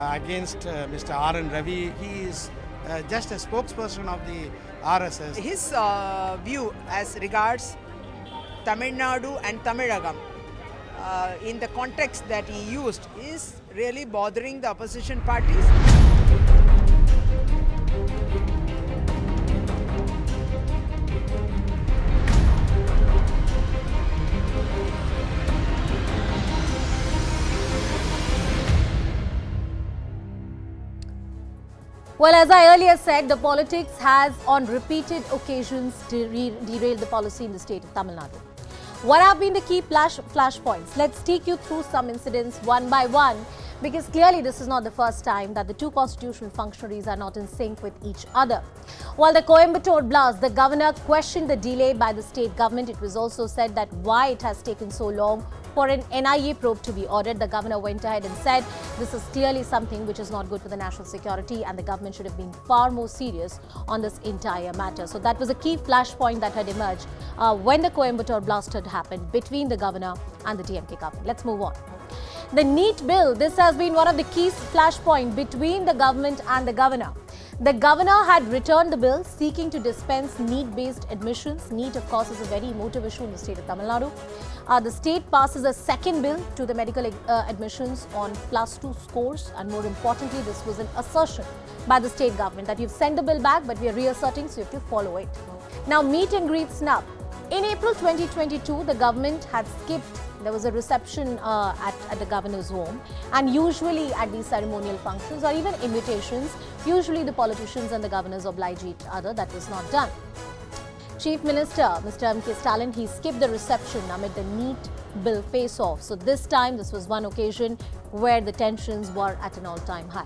Against Mr. R and Ravi, he is just a spokesperson of the RSS. His view as regards Tamil Nadu and Tamilagam in the context that he used is really bothering the opposition parties. Well, as I earlier said, the politics has on repeated occasions derailed the policy in the state of Tamil Nadu. What have been the key flashpoints? Let's take you through some incidents one by one, because clearly this is not the first time that the two constitutional functionaries are not in sync with each other. While the Coimbatore blast, the governor questioned the delay by the state government. It was also said that why it has taken so long for an NIA probe to be ordered. The governor went ahead and said this is clearly something which is not good for the national security and the government should have been far more serious on this entire matter. So that was a key flashpoint that had emerged when the Coimbatore blast had happened between the governor and the DMK government. Let's move on. The NEET bill, this has been one of the key flashpoints between the government and the governor. The governor had returned the bill seeking to dispense NEET-based admissions. NEET, of course, is a very emotive issue in the state of Tamil Nadu. The state passes a second bill to the medical admissions on +2 scores, and more importantly, this was an assertion by the state government that you've sent the bill back, but we are reasserting, so you have to follow it. Now, meet and greet snub. In April 2022, the government had skipped. There was a reception at the governor's home, and usually at these ceremonial functions or even invitations, usually the politicians and the governors oblige each other. That was not done. Chief Minister Mr. M.K. Stalin, he skipped the reception amid the NEET bill face-off. So this time, this was one occasion where the tensions were at an all-time high.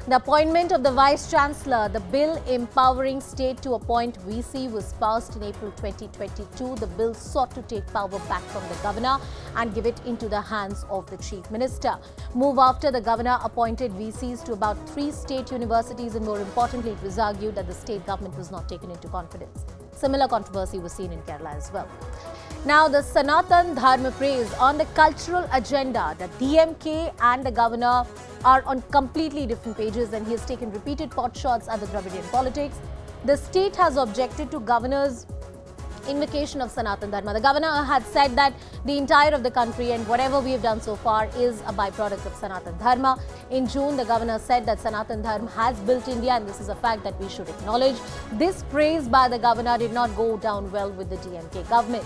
The appointment of the Vice Chancellor, the bill empowering state to appoint VC was passed in April 2022. The bill sought to take power back from the governor and give it into the hands of the Chief Minister. Move after the governor appointed VCs to about 3 state universities, and more importantly, it was argued that the state government was not taken into confidence. Similar controversy was seen in Kerala as well. Now, the Sanatan Dharma praise on the cultural agenda. The DMK and the governor are on completely different pages, and he has taken repeated pot shots at the Dravidian politics. The state has objected to governor's invocation of Sanatan Dharma. The governor had said that the entire of the country and whatever we have done so far is a byproduct of Sanatan Dharma. In June, the governor said that Sanatan Dharma has built India, and this is a fact that we should acknowledge. This praise by the governor did not go down well with the DMK government.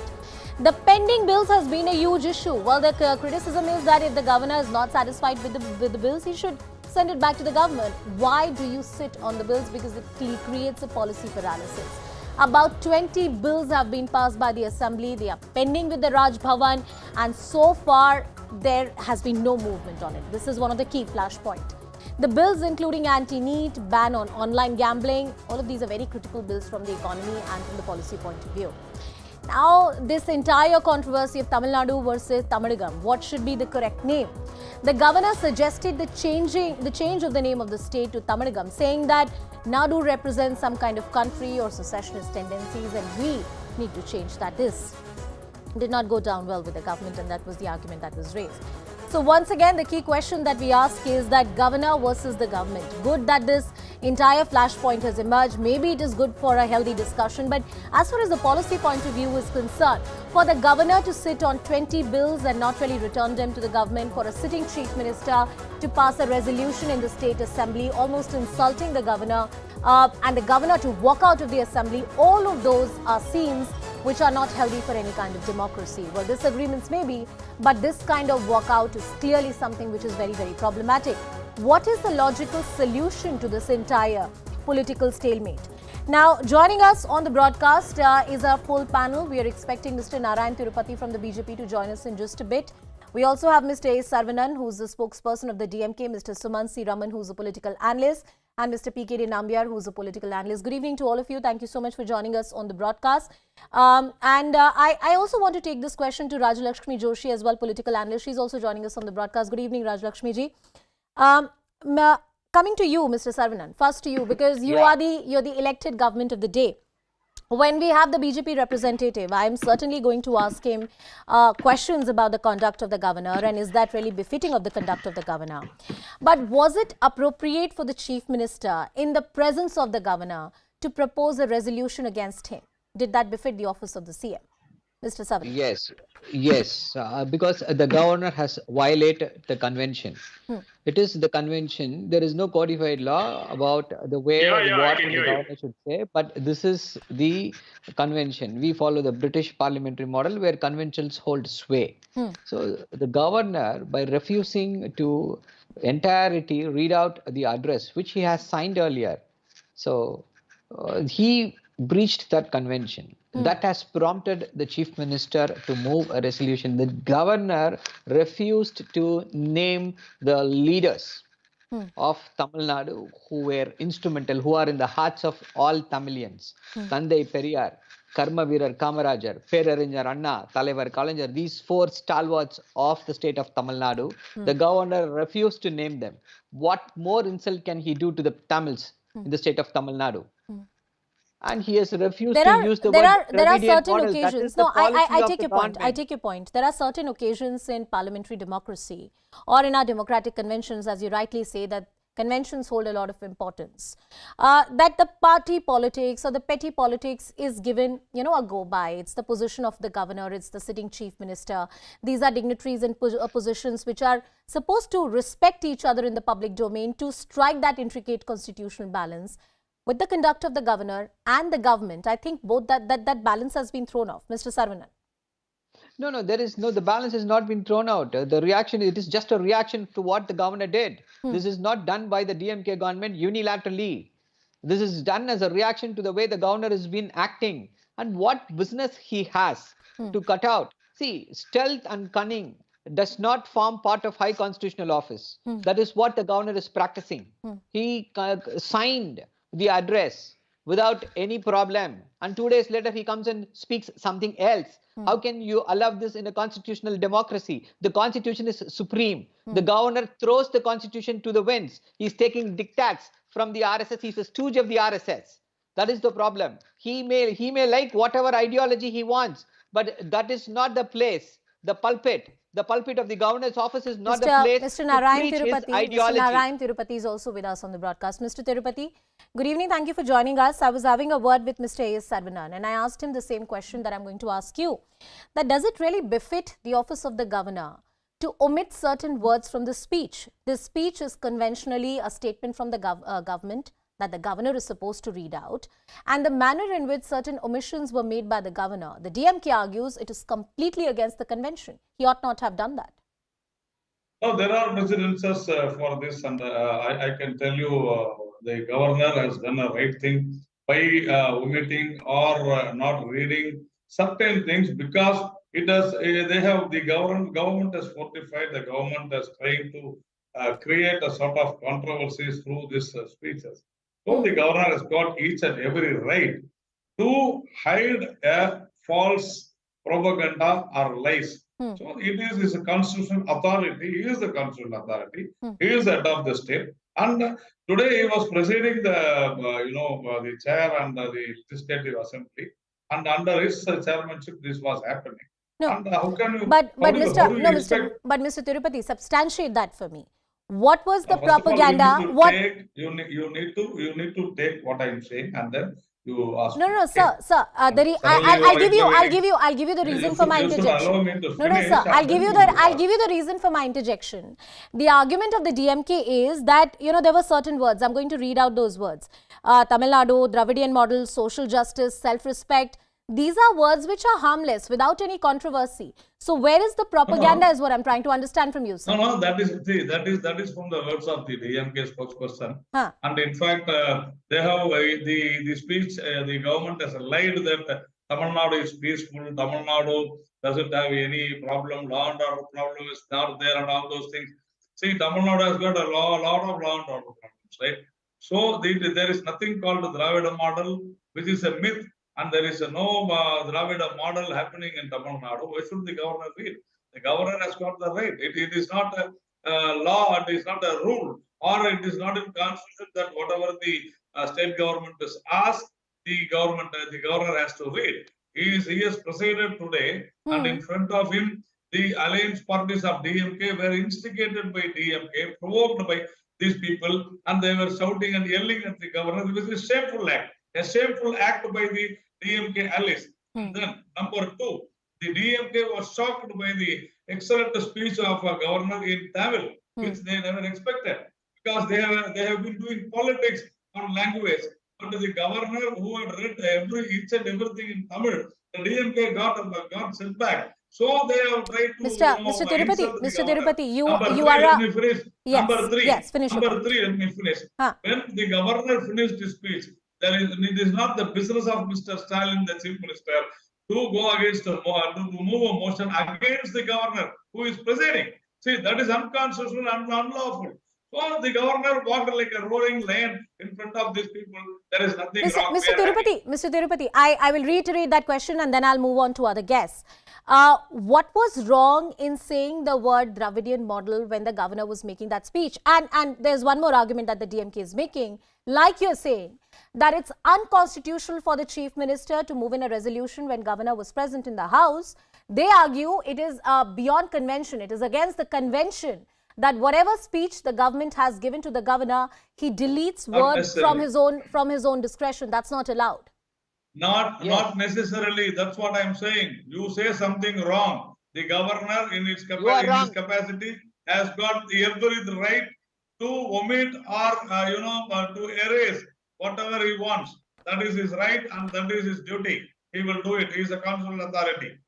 The pending bills has been a huge issue. Well, the criticism is that if the governor is not satisfied with the bills, he should send it back to the government. Why do you sit on the bills? Because it creates a policy paralysis. About 20 bills have been passed by the Assembly. They are pending with the Raj Bhavan, and so far there has been no movement on it. This is one of the key flashpoints. The bills including anti-NEET, ban on online gambling, all of these are very critical bills from the economy and from the policy point of view. Now, this entire controversy of Tamil Nadu versus Tamilagam, what should be the correct name? The governor suggested the change of the name of the state to Tamilagam, saying that Nadu represents some kind of country or secessionist tendencies, and we need to change that. This did not go down well with the government, and that was the argument that was raised. So once again, the key question that we ask is that governor versus the government. Good that this entire flashpoint has emerged. Maybe it is good for a healthy discussion. But as far as the policy point of view is concerned, for the governor to sit on 20 bills and not really return them to the government, for a sitting chief minister to pass a resolution in the state assembly, almost insulting the governor, and the governor to walk out of the assembly, all of those are scenes which are not healthy for any kind of democracy. Well, disagreements may be, but this kind of walkout is clearly something which is very, very problematic. What is the logical solution to this entire political stalemate? Now, joining us on the broadcast is our full panel. We are expecting Mr. Narayan Tirupati from the BJP to join us in just a bit. We also have Mr. A. Sarvanan, who's the spokesperson of the DMK, Mr. Suman C. Raman, who's a political analyst, and Mr. P.K.D. Nambiar, who's a political analyst. Good evening to all of you. Thank you so much for joining us on the broadcast. I also want to take this question to Rajalakshmi Joshi as well, political analyst. She's also joining us on the broadcast. Good evening, Rajalakshmi ji. Coming to you, Mr. Sarvanan, first to you, because you're the elected government of the day. when we have the BJP representative, I am certainly going to ask him questions about the conduct of the governor and is that really befitting of the conduct of the governor. But was it appropriate for the chief minister in the presence of the governor to propose a resolution against him? Did that befit the office of the CM? Mr. Savan. Yes, because the governor has violated the convention. It is the convention. There is no codified law about the way what the governor should say, but this is the convention. We follow the British parliamentary model where conventions hold sway. So the governor, by refusing to entirety read out the address, which he has signed earlier, so he breached that convention. That has prompted the chief minister to move a resolution. The governor refused to name the leaders of Tamil Nadu who were instrumental, who are in the hearts of all Tamilians. Tandai Periyar, Karma Veerar Kamarajar, Perarinyar Anna, Thalaivar Kalaignar, these four stalwarts of the state of Tamil Nadu, the governor refused to name them. What more insult can he do to the Tamils in the state of Tamil Nadu? And he has refused to use the word there are Dravidian certain model. occasions. No, I take your point. I take your point. There are certain occasions in parliamentary democracy or in our democratic conventions, as you rightly say, that conventions hold a lot of importance. That the party politics or the petty politics is given, a go by. It's the position of the governor. It's the sitting chief minister. These are dignitaries and positions which are supposed to respect each other in the public domain to strike that intricate constitutional balance. With the conduct of the governor and the government, I think both that balance has been thrown off. Mr. Saravanan. No, the balance has not been thrown out. The reaction, it is just a reaction to what the governor did. This is not done by the DMK government unilaterally. This is done as a reaction to the way the governor has been acting and what business he has to cut out. See, stealth and cunning does not form part of high constitutional office. That is what the governor is practicing. He signed the address without any problem, and 2 days later he comes and speaks something else. How can you allow this in a constitutional democracy? The constitution is supreme. The governor throws the constitution to the winds. He's taking diktats from the RSS. He's a stooge of the RSS. That is the problem. He may like whatever ideology he wants, but that is not the place. The pulpit of the governor's office is not the place Mr. to Narayan preach Tirupati. his ideology. Mr. Narayan Tirupati is also with us on the broadcast. Mr. Tirupati, good evening. Thank you for joining us. I was having a word with Mr. A.S. Saravanan and I asked him the same question that I'm going to ask you. That does it really befit the office of the governor to omit certain words from the speech? This speech is conventionally a statement from the government that the governor is supposed to read out, and the manner in which certain omissions were made by the governor, the DMK argues it is completely against the convention. He ought not have done that. No, there are precedences for this, and I can tell you the governor has done a right thing by omitting or not reading certain things because it has. They have the government has fortified. The government has trying to create a sort of controversies through these speeches. So the governor has got each and every right to hide a false propaganda or lies. So it is his constitutional authority. He is the constitutional authority. He is the head of the state. And today he was presiding the the chair and the Legislative Assembly. And under his chairmanship, this was happening. No, and how can you? But Mr. Tirupati, substantiate that for me. What was the propaganda? You need to take what I am saying and then you ask. No, sir. I'll give you the reason for my interjection. No, sir. I'll give you the reason for my interjection. The argument of the DMK is that there were certain words. I'm going to read out those words. Tamil Nadu, Dravidian Model, social justice, self-respect. These are words which are harmless without any controversy. So where is the propaganda is what I'm trying to understand from you, sir. No, that is from the words of the DMK spokesperson. And in fact, they have the speech, the government has lied that Tamil Nadu is peaceful, Tamil Nadu doesn't have any problem, law and order problem is not there and all those things. See, Tamil Nadu has got a lot of law and order problems, right? So there is nothing called the Dravidian model, which is a myth. And there is no Dravidian model happening in Tamil Nadu. Why should the governor read? The governor has got the right. It is not a law, it is not a rule, or it is not in constitution that whatever the state government is asked, the governor has to read. He has presided today, and in front of him, the alliance parties of DMK were instigated by DMK, provoked by these people, and they were shouting and yelling at the governor. It was a shameful act by the DMK allies. And then, number two, the DMK was shocked by the excellent speech of a governor in Tamil, which they never expected, because they have been doing politics on language. But the governor who had read each and everything in Tamil, the DMK got sent back. So they have tried to Mr. Tirupati, you are let me finish. Yes, Number three. yes, finish. Number three, let me finish. When the governor finished his speech, it is not the business of Mr. Stalin, the chief minister, to go against to move a motion against the governor who is presiding. See, that is unconstitutional and unlawful. So the governor walked like a roaring lion in front of these people. There is nothing wrong. Mr. Tirupati, I will reiterate that question and then I'll move on to other guests. What was wrong in saying the word Dravidian model when the governor was making that speech? And there's one more argument that the DMK is making, like you're saying, that it's unconstitutional for the chief minister to move in a resolution when governor was present in the house. They argue it is beyond convention. It is against the convention that whatever speech the government has given to the governor, he deletes words from his own discretion. That's not allowed. Not necessarily. That's what I'm saying. You say something wrong. The governor, in his capacity, has got every right to omit or to erase whatever he wants. That is his right and that is his duty. He will do it. He is a constitutional authority.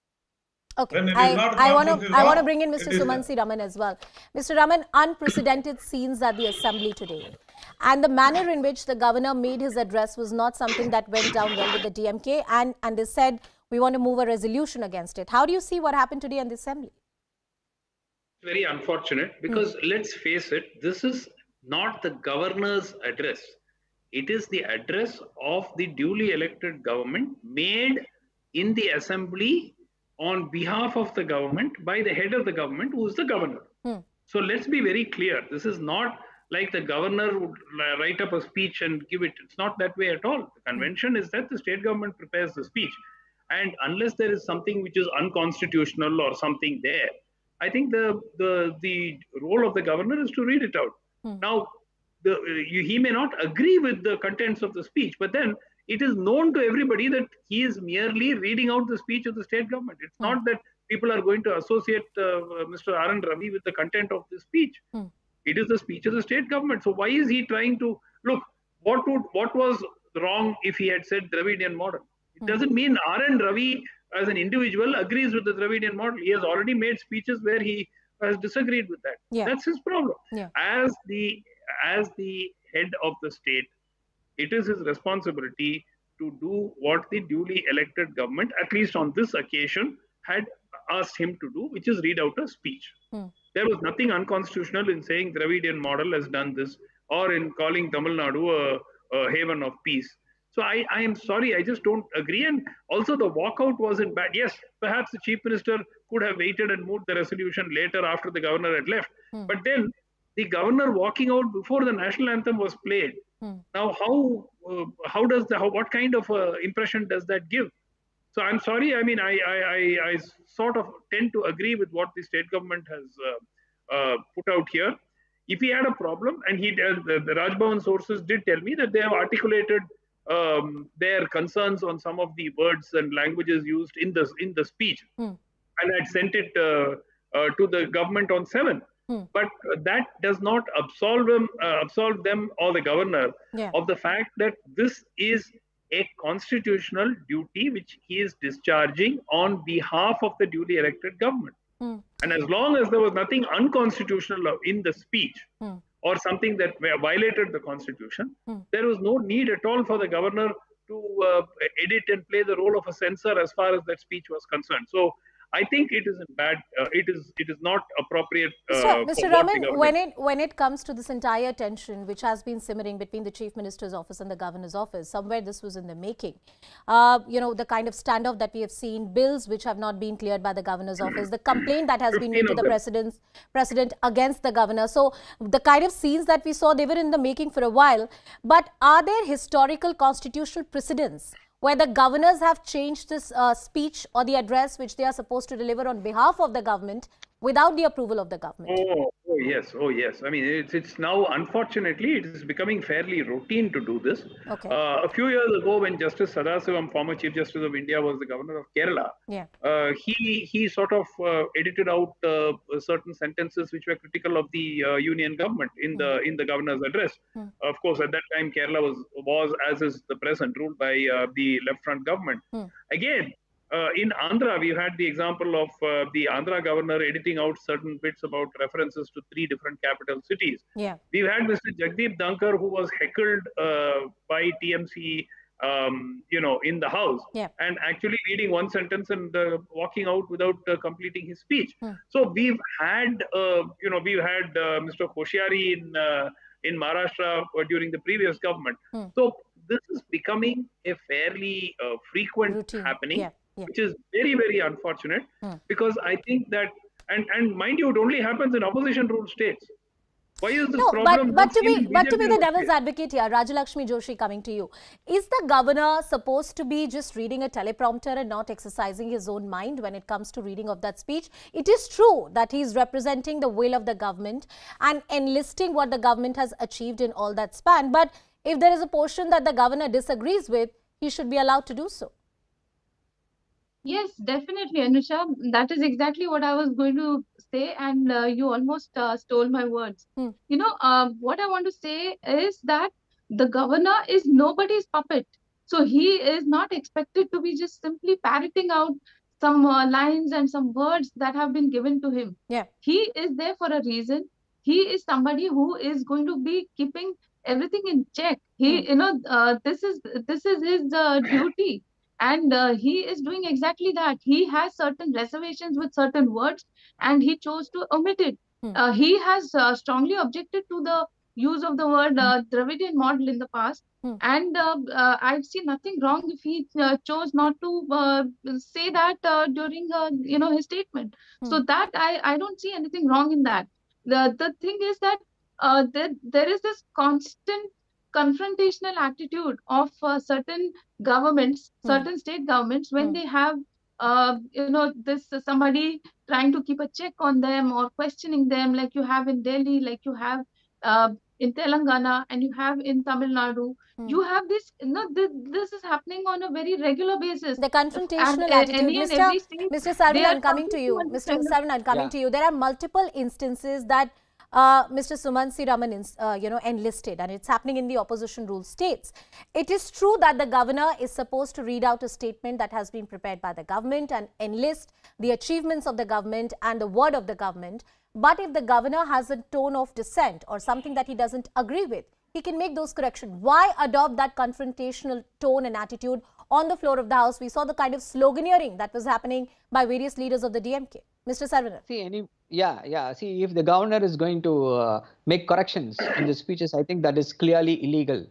Okay, I want to bring in Mr. Sumansi Raman as well. Mr. Raman, unprecedented scenes at the assembly today. And the manner in which the governor made his address was not something that went down well with the DMK. And they said, we want to move a resolution against it. How do you see what happened today in the assembly? Very unfortunate, because let's face it, this is not the governor's address. It is the address of the duly elected government made in the assembly on behalf of the government by the head of the government, who is the governor. So let's be very clear. This is not like the governor would write up a speech and give it. It's not that way at all. The convention is that the state government prepares the speech. And unless there is something which is unconstitutional or something there, I think the role of the governor is to read it out. Now, he may not agree with the contents of the speech, but then it is known to everybody that he is merely reading out the speech of the state government. It's not that people are going to associate Mr. R and Ravi with the content of the speech. It is the speech of the state government. So why is he trying to look? What was wrong if he had said Dravidian model? It doesn't mean R and Ravi as an individual agrees with the Dravidian model. He has already made speeches where he has disagreed with that. That's his problem. As the head of the state, it is his responsibility to do what the duly elected government, at least on this occasion, had asked him to do, which is read out a speech. There was nothing unconstitutional in saying Dravidian model has done this, or in calling Tamil Nadu a haven of peace. So I am sorry, I just don't agree. And also the walkout wasn't bad. Yes, perhaps the chief minister could have waited and moved the resolution later after the governor had left. But then the governor walking out before the national anthem was played. Now, what kind of impression does that give? So I'm sorry. I mean, I sort of tend to agree with what the state government has put out here. If he had a problem, and the Rajbhavan sources did tell me that they have articulated their concerns on some of the words and languages used in the speech, and had sent it to the government on 7. But that does not absolve them or the governor of the fact that this is a constitutional duty which he is discharging on behalf of the duly elected government. And as long as there was nothing unconstitutional in the speech or something that violated the constitution, there was no need at all for the governor to edit and play the role of a censor as far as that speech was concerned. So I think it is in bad. It is not appropriate Mr. for Mr. what the Raman, government. when it comes to this entire tension which has been simmering between the Chief Minister's office and the Governor's office, somewhere this was in the making. The kind of standoff that we have seen, bills which have not been cleared by the Governor's office, the complaint that has been 15 made to of the them. president against the Governor. So the kind of scenes that we saw, they were in the making for a while. But are there historical constitutional precedents where the governors have changed this speech or the address which they are supposed to deliver on behalf of the government without the approval of the government? Oh yes, oh yes. I mean, it's now, unfortunately, it is becoming fairly routine to do this. Okay. A few years ago, when Justice Sadasivam, former Chief Justice of India, was the Governor of Kerala, Yeah. he sort of edited out certain sentences which were critical of the union government in the governor's address. Of course, at that time, Kerala was as is the present, ruled by the left front government. Again, in Andhra, we've had the example of the Andhra governor editing out certain bits about references to 3 different capital cities. Yeah. We've had Mr. Jagdeep Dhankar, who was heckled by TMC, in the House, and actually reading one sentence and walking out without completing his speech. So we've had, Mr. Koshyari in Maharashtra during the previous government. So this is becoming a fairly frequent Routine. happening. Yeah. Which is very, very unfortunate, because I think that, and mind you, it only happens in opposition ruled states. Why is this problem? But to be the devil's advocate here, Rajalakshmi Joshi, coming to you, is the governor supposed to be just reading a teleprompter and not exercising his own mind when it comes to reading of that speech? It is true that he is representing the will of the government and enlisting what the government has achieved in all that span. But if there is a portion that the governor disagrees with, he should be allowed to do so. Yes, definitely, Anusha. That is exactly what I was going to say, and you almost stole my words. What I want to say is that the governor is nobody's puppet. So he is not expected to be just simply parroting out some lines and some words that have been given to him. Yeah. He is there for a reason. He is somebody who is going to be keeping everything in check. This is his duty. And he is doing exactly that. He has certain reservations with certain words, and he chose to omit it. He has strongly objected to the use of the word Dravidian Model in the past, and I've seen nothing wrong if he chose not to say that during his statement. So that I don't see anything wrong in that. The thing is that there is this constant confrontational attitude of certain governments, certain state governments, when they have this somebody trying to keep a check on them or questioning them, like you have in Delhi, like you have in Telangana, and you have in Tamil Nadu. You have this, this is happening on a very regular basis. The confrontational attitude. Mr. Sarvan, I'm coming to you. Mr. Sarvan, I'm coming to you. There are multiple instances that Mr. Sumansi Raman, enlisted, and it's happening in the opposition ruled states. It is true that the governor is supposed to read out a statement that has been prepared by the government and enlist the achievements of the government and the word of the government. But if the governor has a tone of dissent or something that he doesn't agree with, he can make those corrections. Why adopt that confrontational tone and attitude on the floor of the House? We saw the kind of sloganeering that was happening by various leaders of the DMK. Mr. Sarvanan. See, if the governor is going to make corrections in the speeches, I think that is clearly illegal.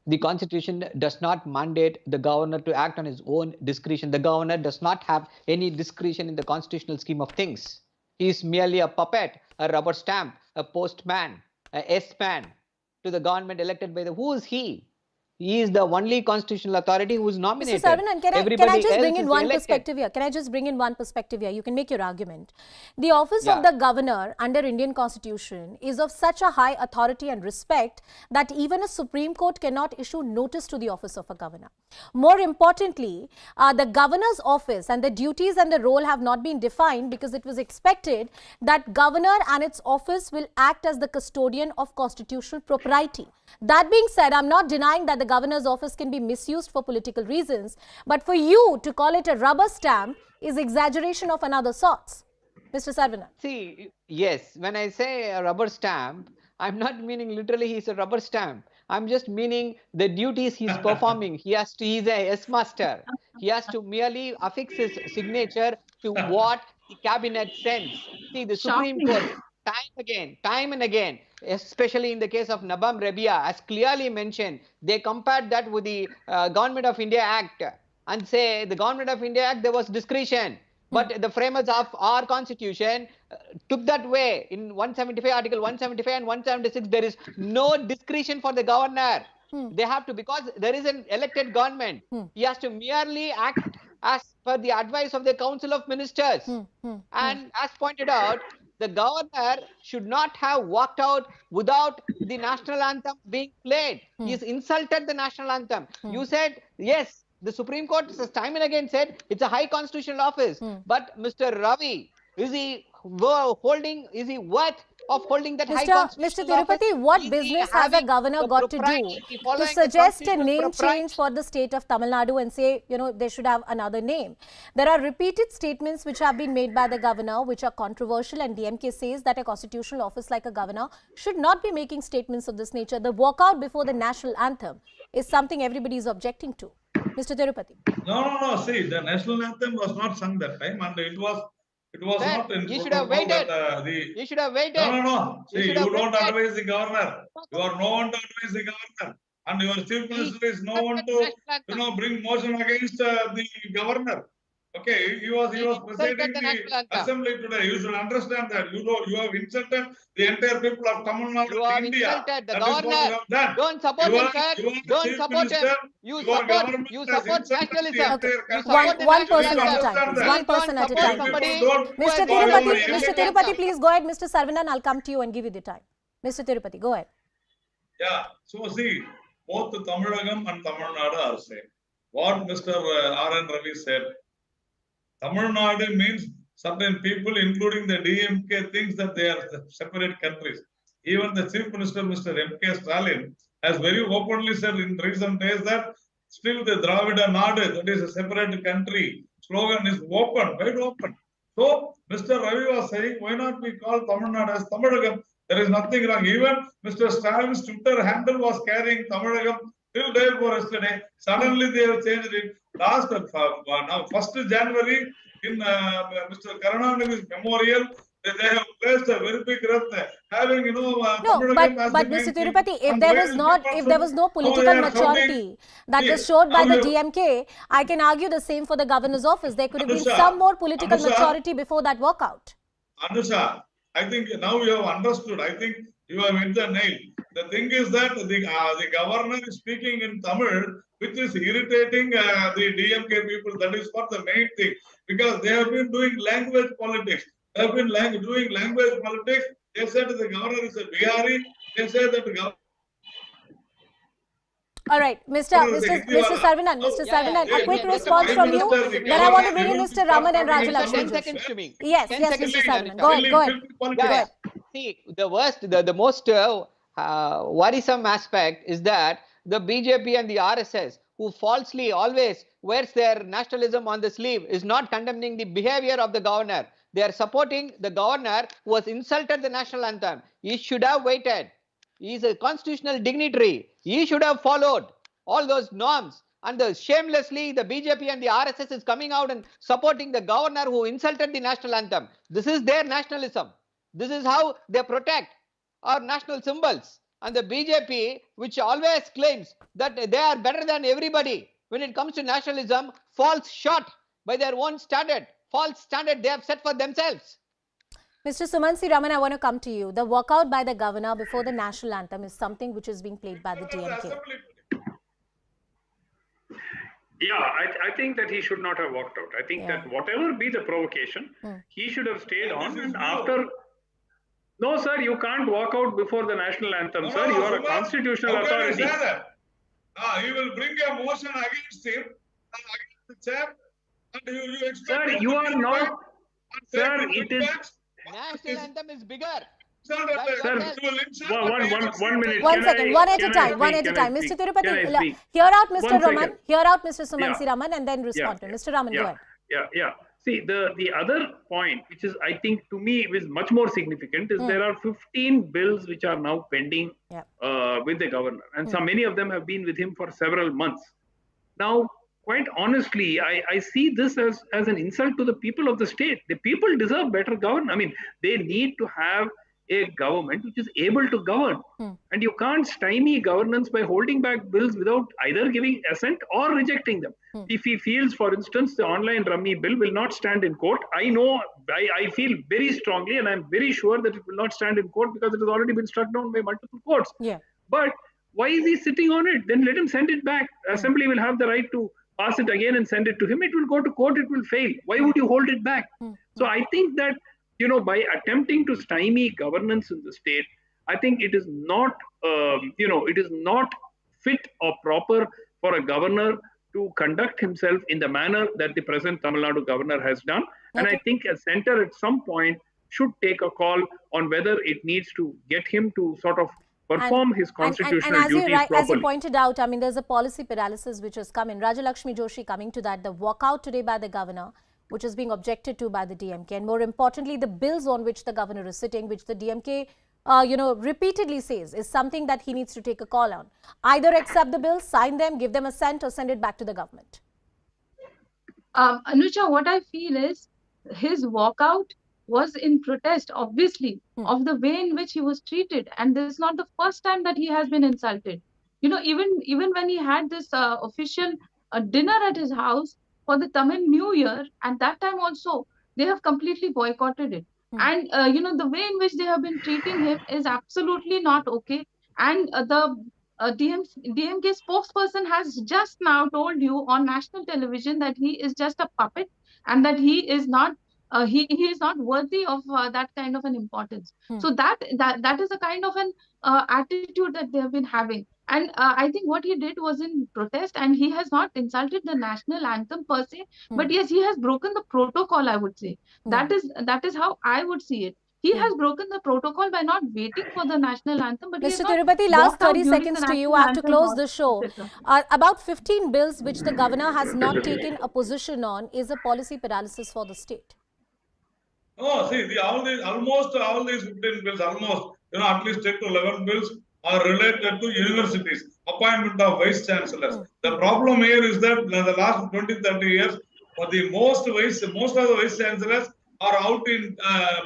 The Constitution does not mandate the governor to act on his own discretion. The governor does not have any discretion in the constitutional scheme of things. He is merely a puppet, a rubber stamp, a postman, a S-man to the government elected by the... Who is he? He is the only constitutional authority who is nominated. Mr. Sarvanan, can I just bring in one perspective here? Can I just bring in one perspective here? You can make your argument. The office of the governor under Indian Constitution is of such a high authority and respect that even a Supreme Court cannot issue notice to the office of a governor. More importantly, the governor's office and the duties and the role have not been defined because it was expected that governor and its office will act as the custodian of constitutional propriety. That being said, I'm not denying that the governor's office can be misused for political reasons, but for you to call it a rubber stamp is exaggeration of another sorts. Mr. Sarvanan. See, yes, when I say a rubber stamp, I'm not meaning literally he's a rubber stamp. I'm just meaning the duties he's performing. He's a S master. He has to merely affix his signature to what the cabinet sends. See, the Supreme Court, time and again, especially in the case of Nabam Rabia, has clearly mentioned, they compared that with the Government of India Act and say the Government of India Act, there was discretion. But the framers of our constitution took that way. In 175, Article 175 and 176, there is no discretion for the governor. They have to, because there is an elected government. He has to merely act as per the advice of the Council of Ministers. And as pointed out, the governor should not have walked out without the national anthem being played. He has insulted the national anthem. You said, yes, the Supreme Court has time and again said it's a high constitutional office. But Mr. Ravi, is he worth of holding that high constitutional Mr. Tirupati, office? what business has a governor got to do to suggest a name change for the state of Tamil Nadu and say, they should have another name? There are repeated statements which have been made by the governor which are controversial, and DMK says that a constitutional office like a governor should not be making statements of this nature. The walkout before the national anthem is something everybody is objecting to. Mr. Tirupati. No. See, the national anthem was not sung that time, and it was not in. You should have waited. You should have waited. No. See, you don't advise the governor. You are no one to advise the governor, and your chief minister is no one to bring motion against the governor. Okay, he was presiding the assembly today. You should understand that. You have insulted the entire people of Tamil Nadu, you have India. Insulted the governor. Don't support him, sir. Don't support him. You support nationalism. Okay. One person at a time. One person at a time. Mr. Tirupati, please go ahead. Mr. Saravanan, I'll come to you and give you the time. Mr. Tirupati, go ahead. Yeah. So see, both the Tamilagam and Tamil Nadu are same. What Mr. R. N. Ravi said. Tamil Nadu means certain people, including the DMK, thinks that they are separate countries. Even the Chief Minister, Mr. M.K. Stalin, has very openly said in recent days that still the Dravidian Model, that is a separate country, slogan is open, wide open. So, Mr. Ravi was saying, why not we call Tamil Nadu as Tamilagam? There is nothing wrong. Even Mr. Stalin's Twitter handle was carrying Tamilagam till day before yesterday. Suddenly they have changed it. Last now 1st January in Mr. Karunanidhi's memorial, they have placed a very big earth having no, but Mr. Tirupati, if there was no political maturity that was showed by the DMK, I can argue the same for the governor's office. There could have been some more political maturity before that walkout. Anusha, I think now you have understood. I think you have hit the nail. The thing is that the governor is speaking in Tamil, which is irritating the DMK people. That is what the main thing, because they have been doing language politics. They have been doing language politics. They said the governor is a Bihari. They said that the governor. All right, Mr. Saravanan, a quick response from you. Then I want to bring in Mr. Raman and Rajalakshmi. 10 seconds to me. Yes, Mr. Saravanan. Go ahead. See, the most worrisome aspect is that the BJP and the RSS, who falsely always wears their nationalism on the sleeve, is not condemning the behavior of the governor. They are supporting the governor who has insulted the national anthem. He should have waited. He is a constitutional dignitary. He should have followed all those norms. And shamelessly, the BJP and the RSS is coming out and supporting the governor who insulted the national anthem. This is their nationalism. This is how they protect our national symbols. And the BJP, which always claims that they are better than everybody when it comes to nationalism, falls short by their own standard, false standard they have set for themselves. Mr. Sumansi Raman, I want to come to you. The walkout by the governor before the national anthem is something which is being played by the DMK. Yeah, I think that he should not have walked out. I think that whatever be the provocation, he should have stayed on, and after... No, sir, you can't walk out before the national anthem, sir. You are a constitutional authority. He will bring a motion against him, against the chair, and you expect... Sir, you are not... Sir, it is... National anthem is bigger. Sir, 1 minute. One second, one at a time. Mr. Tirupati, hear out Mr. Raman, hear out Mr. Sumansi Raman, and then respond to him. Mr. Raman, go ahead. Yeah. See, the other point, which is, I think, to me, is much more significant, is there are 15 bills which are now pending with the governor. And many of them have been with him for several months. Now, quite honestly, I see this as an insult to the people of the state. The people deserve better governance. I mean, they need to have a government which is able to govern. And you can't stymie governance by holding back bills without either giving assent or rejecting them. If he feels, for instance, the online rummy bill will not stand in court, I know, I feel very strongly and I'm very sure that it will not stand in court because it has already been struck down by multiple courts. Yeah. But why is he sitting on it? Then let him send it back. Assembly will have the right to pass it again and send it to him. It will go to court, it will fail. Why would you hold it back? So I think that, by attempting to stymie governance in the state, I think it is not, it is not fit or proper for a governor to conduct himself in the manner that the present Tamil Nadu governor has done. And I think a center at some point should take a call on whether it needs to get him to sort of perform his constitutional duties properly. As you pointed out, I mean, there's a policy paralysis which has come in. Rajalakshmi Joshi coming to that, the walkout today by the governor, which is being objected to by the DMK, and more importantly, the bills on which the governor is sitting, which the DMK, repeatedly says is something that he needs to take a call on. Either accept the bills, sign them, give them assent, or send it back to the government. Anuja, what I feel is his walkout was in protest, obviously, of the way in which he was treated. And this is not the first time that he has been insulted. Even when he had this official dinner at his house for the Tamil New Year, and that time also, they have completely boycotted it. And, the way in which they have been treating him is absolutely not okay. And the DMK spokesperson has just now told you on national television that he is just a puppet and that he is not he is not worthy of that kind of an importance. So that is a kind of an attitude that they have been having. And I think what he did was in protest, and he has not insulted the national anthem per se, but yes, he has broken the protocol, I would say. That is how I would see it. He has broken the protocol by not waiting for the national anthem. But Mr. Tirupati, last 30 seconds to you. I have to close the show. About 15 bills which the governor has not taken a position on is a policy paralysis for the state. Oh, see, almost all these 15 bills, at least 10 to 11 bills are related to universities, appointment of vice chancellors. The problem here is that in the last 20-30 years, most of the vice chancellors are out in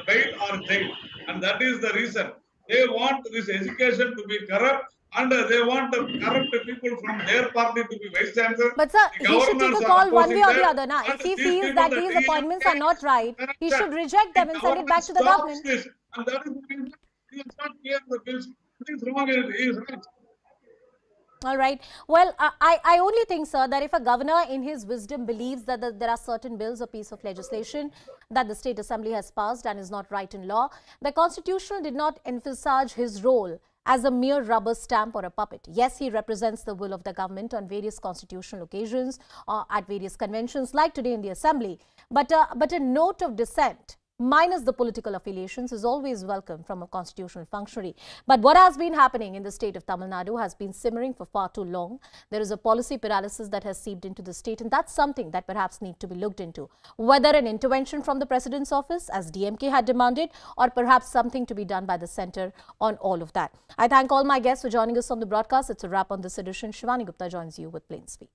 bail or jail, and that is the reason. They want this education to be corrupt, and they want corrupt people from their party to be vice chancellor. But sir, he should take a call one way or the other. If he feels that these appointments are not right, he should reject them and send it back to the government. And that is the reason he has not cleared the bills. It is wrong, it is right. All right. Well, I only think, sir, that if a governor in his wisdom believes that there are certain bills or piece of legislation that the State Assembly has passed and is not right in law, the Constitution did not envisage his role as a mere rubber stamp or a puppet. Yes, he represents the will of the government on various constitutional occasions or at various conventions like today in the Assembly. But a note of dissent, minus the political affiliations, is always welcome from a constitutional functionary. But what has been happening in the state of Tamil Nadu has been simmering for far too long. There is a policy paralysis that has seeped into the state, and that's something that perhaps need to be looked into. Whether an intervention from the President's office, as DMK had demanded, or perhaps something to be done by the centre on all of that. I thank all my guests for joining us on the broadcast. It's a wrap on this edition. Shivani Gupta joins you with Plain Speak.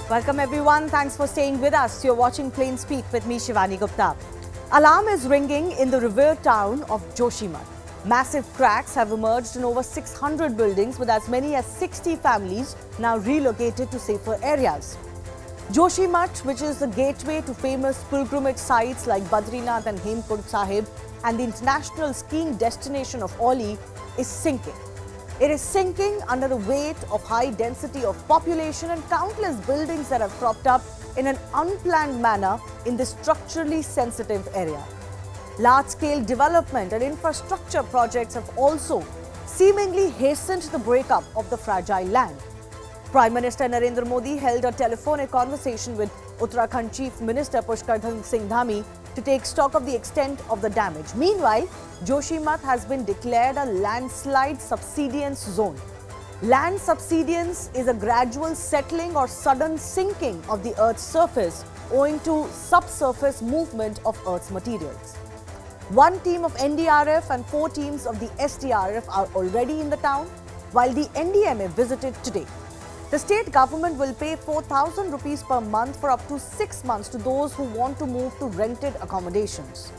Welcome everyone. Thanks for staying with us. You're watching Plain Speak with me, Shivani Gupta. Alarm is ringing in the revered town of Joshimath. Massive cracks have emerged in over 600 buildings, with as many as 60 families now relocated to safer areas. Joshimath, which is the gateway to famous pilgrimage sites like Badrinath and Hemkund Sahib and the international skiing destination of Oli, is sinking. It is sinking under the weight of high density of population and countless buildings that have cropped up in an unplanned manner in this structurally sensitive area. Large-scale development and infrastructure projects have also seemingly hastened the breakup of the fragile land. Prime Minister Narendra Modi held a telephonic conversation with Uttarakhand Chief Minister Pushkardhan Singh Dhami to take stock of the extent of the damage. Meanwhile, Joshimath has been declared a landslide subsidence zone. Land subsidence is a gradual settling or sudden sinking of the earth's surface owing to subsurface movement of Earth's materials. One team of NDRF and 4 teams of the SDRF are already in the town, while the NDMA visited today. The state government will pay 4,000 rupees per month for up to 6 months to those who want to move to rented accommodations.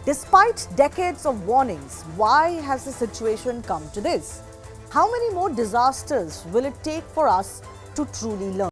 Despite decades of warnings, why has the situation come to this? How many more disasters will it take for us to truly learn?